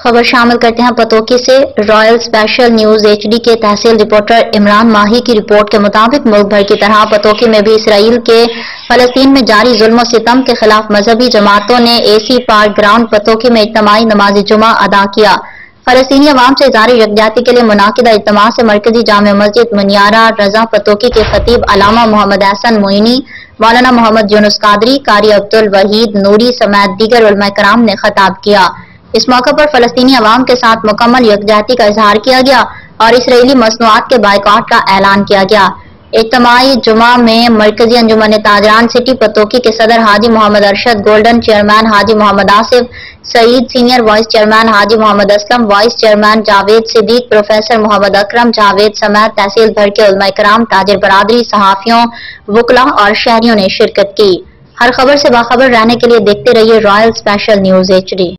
خبر شامل کرتے ہیں پتوکی سے۔ رائل اسپیشل نیوز HD کے تحصیل رپورٹر عمران ماہی کی رپورٹ کے مطابق ملک بھر کی طرح پتوکی میں بھی اسرائیل کے فلسطین میں جاری ظلم و ستم کے خلاف مذہبی جماعتوں نے AC پارک گراؤنڈ پتوکی میں اجتماعی نماز جمعہ ادا کیا۔ فلسطینی عوام سے اظہار یکجہتی کے لیے منعقدہ اجتماع سے مرکزی جامع مسجد منیارہ رضا پتوکی کے خطیب علامہ محمد احسن معینی، مولانا محمد یونس قادری، قاری عبدالوحید نوری سمیت دیگر علماء کرام نے خطاب کیا۔ اس موقع پر فلسطینی عوام کے ساتھ مکمل یکجہتی کا اظہار کیا گیا اور اسرائیلی مصنوعات کے بائیکاٹ کا اعلان کیا گیا۔ اجتماعی جمعہ میں مرکزی انجمن تاجران سٹی پتوکی کے صدر حاجی محمد ارشد، گولڈن چیئرمین حاجی محمد آصف سعید، سینئر وائس چیئرمین حاجی محمد اسلم، وائس چیئرمین جاوید صدیق، پروفیسر محمد اکرم جاوید سمیت تحصیل بھر کے علماء کرام، تاجر برادری، صحافیوں، وکلاء اور شہریوں نے شرکت کی۔ ہر خبر سے باخبر رہنے کے لیے دیکھتے رہیے رائل اسپیشل نیوز HD۔